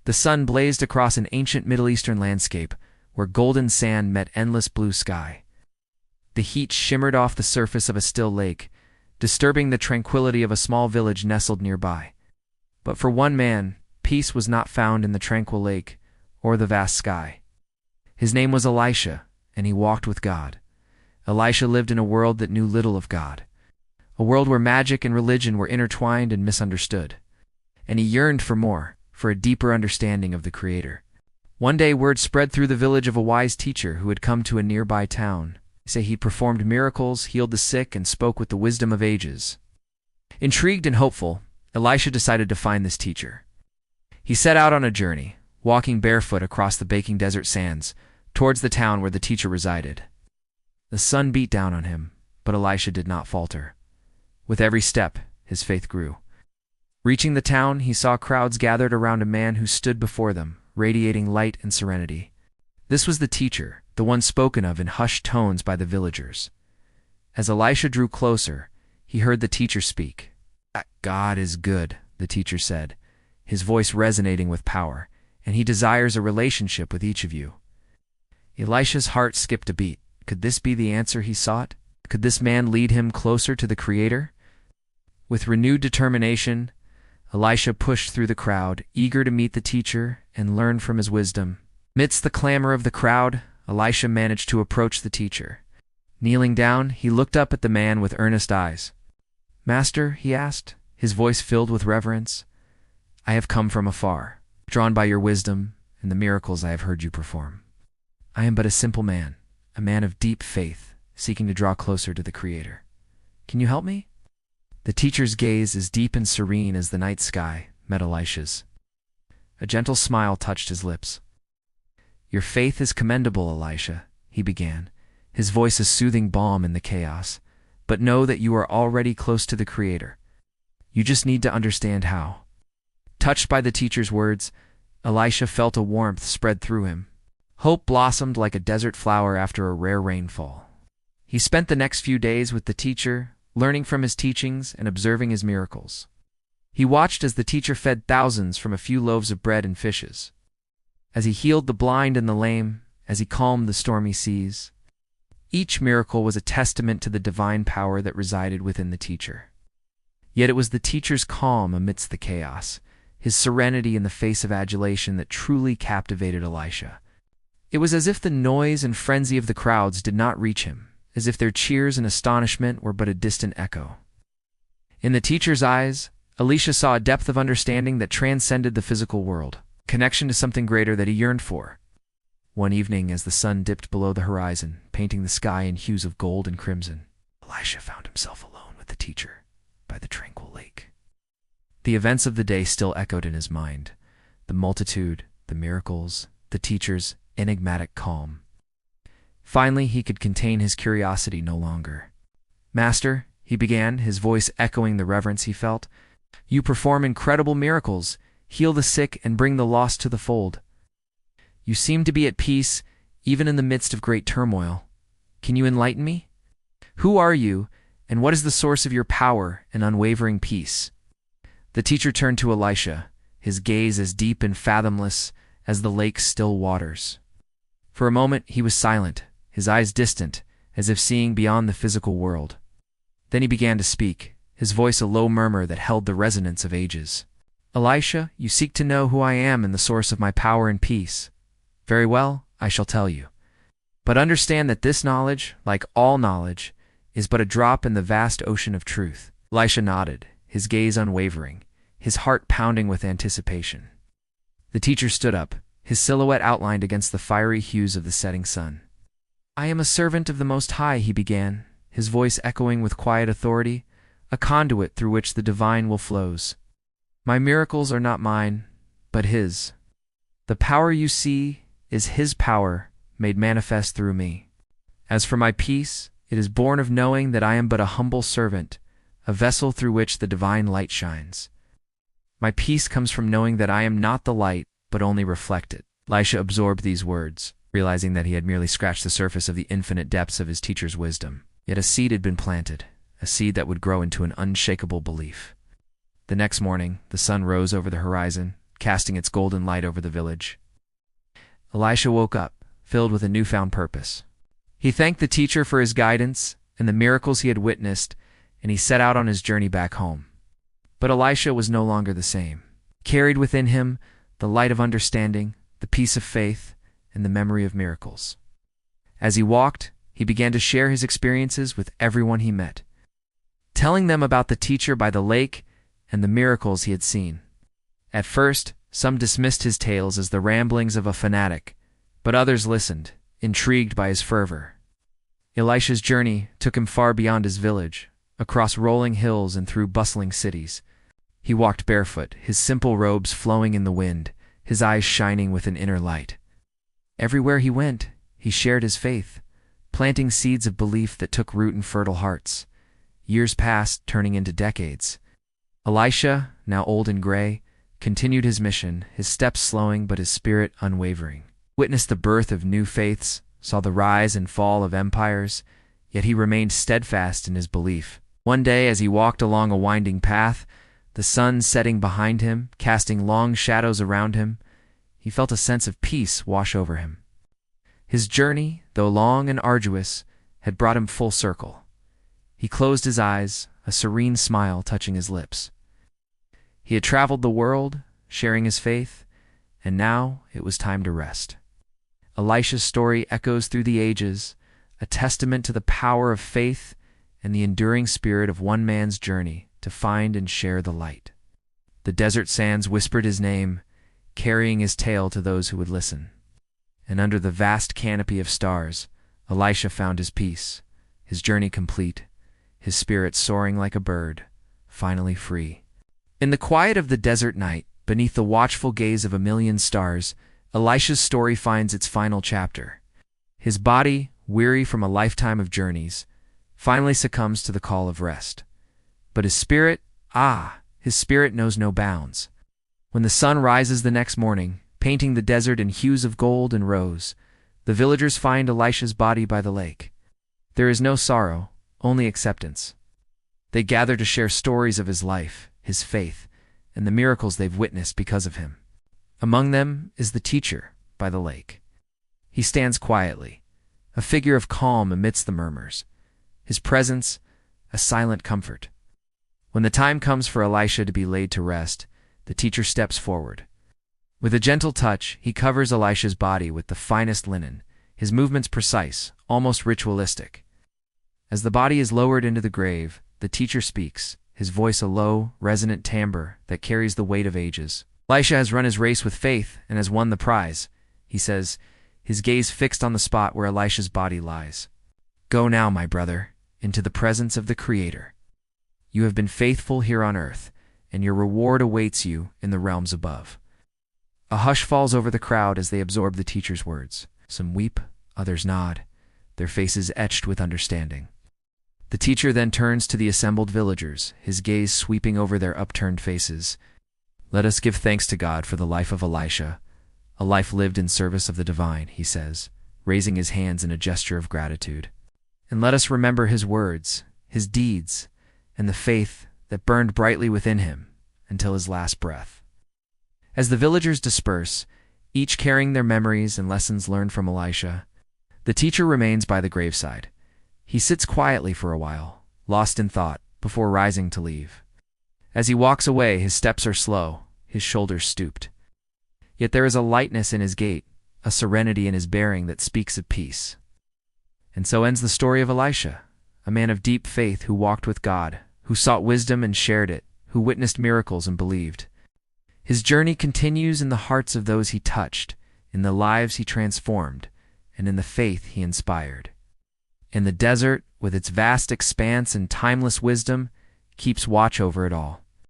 The sun blazed across an ancient Middle Eastern landscape where golden sand met endless blue sky. The heat shimmered off the surface of a still lake, disturbing the tranquility of a small village nestled nearby. But for one man, peace was not found in the tranquil lake or the vast sky. His name was Elisha, and he walked with God. Elisha lived in a world that knew little of God, a world where magic and religion were intertwined and misunderstood. And he yearned for more, for a deeper understanding of the Creator. One day word spread through the village of a wise teacher who had come to a nearby town. He performed miracles, healed the sick, and spoke with the wisdom of ages. Intrigued and hopeful, Elisha decided to find this teacher. He set out on a journey, walking barefoot across the baking desert sands, towards the town where the teacher resided. The sun beat down on him, but Elisha did not falter. With every step, his faith grew. Reaching the town, he saw crowds gathered around a man who stood before them, radiating light and serenity. This was the teacher, the one spoken of in hushed tones by the villagers. As Elisha drew closer, he heard the teacher speak. "God is good," the teacher said, his voice resonating with power, "and he desires a relationship with each of you." Elisha's heart skipped a beat. Could this be the answer he sought? Could this man lead him closer to the Creator? With renewed determination, Elisha pushed through the crowd, eager to meet the teacher and learn from his wisdom. Amidst the clamor of the crowd, Elisha managed to approach the teacher. Kneeling down, he looked up at the man with earnest eyes. "Master," he asked, his voice filled with reverence, "I have come from afar, drawn by your wisdom and the miracles I have heard you perform. I am but a simple man, a man of deep faith, seeking to draw closer to the Creator. Can you help me?" The teacher's gaze, as deep and serene as the night sky, met Elisha's. A gentle smile touched his lips. "Your faith is commendable, Elisha," he began, his voice a soothing balm in the chaos. "But know that you are already close to the Creator. You just need to understand how." Touched by the teacher's words, Elisha felt a warmth spread through him. Hope blossomed like a desert flower after a rare rainfall. He spent the next few days with the teacher, learning from his teachings and observing his miracles. He watched as the teacher fed thousands from a few loaves of bread and fishes, as he healed the blind and the lame, as he calmed the stormy seas. Each miracle was a testament to the divine power that resided within the teacher. Yet it was the teacher's calm amidst the chaos, his serenity in the face of adulation, that truly captivated Elisha. It was as if the noise and frenzy of the crowds did not reach him, as if their cheers and astonishment were but a distant echo. In the teacher's eyes, Elisha saw a depth of understanding that transcended the physical world, connection to something greater that he yearned for. One evening, as the sun dipped below the horizon, painting the sky in hues of gold and crimson, Elisha found himself alone with the teacher by the tranquil lake. The events of the day still echoed in his mind, the multitude, the miracles, the teacher's enigmatic calm. Finally, he could contain his curiosity no longer. "Master," he began, his voice echoing the reverence he felt, "you perform incredible miracles, heal the sick, and bring the lost to the fold. You seem to be at peace, even in the midst of great turmoil. Can you enlighten me? Who are you, and what is the source of your power and unwavering peace?" The teacher turned to Elisha, his gaze as deep and fathomless as the lake's still waters. For a moment he was silent, his eyes distant, as if seeing beyond the physical world. Then he began to speak, his voice a low murmur that held the resonance of ages. "Elisha, you seek to know who I am and the source of my power and peace. Very well, I shall tell you. But understand that this knowledge, like all knowledge, is but a drop in the vast ocean of truth." Elisha nodded, his gaze unwavering, his heart pounding with anticipation. The teacher stood up, his silhouette outlined against the fiery hues of the setting sun. "I am a servant of the Most High," he began, his voice echoing with quiet authority, "a conduit through which the divine will flows. My miracles are not mine, but His. The power you see is His power made manifest through me. As for my peace, it is born of knowing that I am but a humble servant, a vessel through which the divine light shines. My peace comes from knowing that I am not the light, but only reflect it." Elisha absorbed these words, realizing that he had merely scratched the surface of the infinite depths of his teacher's wisdom. Yet a seed had been planted, a seed that would grow into an unshakable belief. The next morning, the sun rose over the horizon, casting its golden light over the village. Elisha woke up, filled with a newfound purpose. He thanked the teacher for his guidance and the miracles he had witnessed, and he set out on his journey back home. But Elisha was no longer the same. He carried within him the light of understanding, the peace of faith, and the memory of miracles. As he walked, he began to share his experiences with everyone he met, telling them about the teacher by the lake and the miracles he had seen. At first, some dismissed his tales as the ramblings of a fanatic, but others listened, intrigued by his fervor. Elisha's journey took him far beyond his village, across rolling hills and through bustling cities. He walked barefoot, his simple robes flowing in the wind, his eyes shining with an inner light. Everywhere he went, he shared his faith, planting seeds of belief that took root in fertile hearts. Years passed, turning into decades. Elisha, now old and gray, continued his mission, his steps slowing but his spirit unwavering. Witnessed the birth of new faiths, saw the rise and fall of empires, yet he remained steadfast in his belief. One day, as he walked along a winding path, the sun setting behind him, casting long shadows around him, he felt a sense of peace wash over him. His journey, though long and arduous, had brought him full circle. He closed his eyes, a serene smile touching his lips. He had traveled the world, sharing his faith, and now it was time to rest. Elisha's story echoes through the ages, a testament to the power of faith and the enduring spirit of one man's journey to find and share the light. The desert sands whispered his name, carrying his tale to those who would listen. And under the vast canopy of stars, Elisha found his peace, his journey complete, his spirit soaring like a bird, finally free. In the quiet of the desert night, beneath the watchful gaze of a million stars, Elisha's story finds its final chapter. His body, weary from a lifetime of journeys, finally succumbs to the call of rest. But his spirit knows no bounds. When the sun rises the next morning, painting the desert in hues of gold and rose, the villagers find Elisha's body by the lake. There is no sorrow, only acceptance. They gather to share stories of his life, his faith, and the miracles they've witnessed because of him. Among them is the teacher by the lake. He stands quietly, a figure of calm amidst the murmurs, his presence a silent comfort. When the time comes for Elisha to be laid to rest, the teacher steps forward. With a gentle touch, he covers Elisha's body with the finest linen, his movements precise, almost ritualistic. As the body is lowered into the grave, the teacher speaks, his voice a low, resonant timbre that carries the weight of ages. Elisha has run his race with faith and has won the prize, he says, his gaze fixed on the spot where Elisha's body lies. Go now, my brother, into the presence of the Creator. You have been faithful here on earth, and your reward awaits you in the realms above. A hush falls over the crowd as they absorb the teacher's words. Some weep, others nod, their faces etched with understanding. The teacher then turns to the assembled villagers, his gaze sweeping over their upturned faces. Let us give thanks to God for the life of Elisha, a life lived in service of the divine, he says, raising his hands in a gesture of gratitude. And let us remember his words, his deeds, and the faith that burned brightly within him until his last breath. As the villagers disperse, each carrying their memories and lessons learned from Elisha, the teacher remains by the graveside. He sits quietly for a while, lost in thought, before rising to leave. As he walks away, his steps are slow, his shoulders stooped. Yet there is a lightness in his gait, a serenity in his bearing that speaks of peace. And so ends the story of Elisha, a man of deep faith who walked with God, who sought wisdom and shared it, who witnessed miracles and believed. His journey continues in the hearts of those he touched, in the lives he transformed, and in the faith he inspired. And the desert, with its vast expanse and timeless wisdom, keeps watch over it all.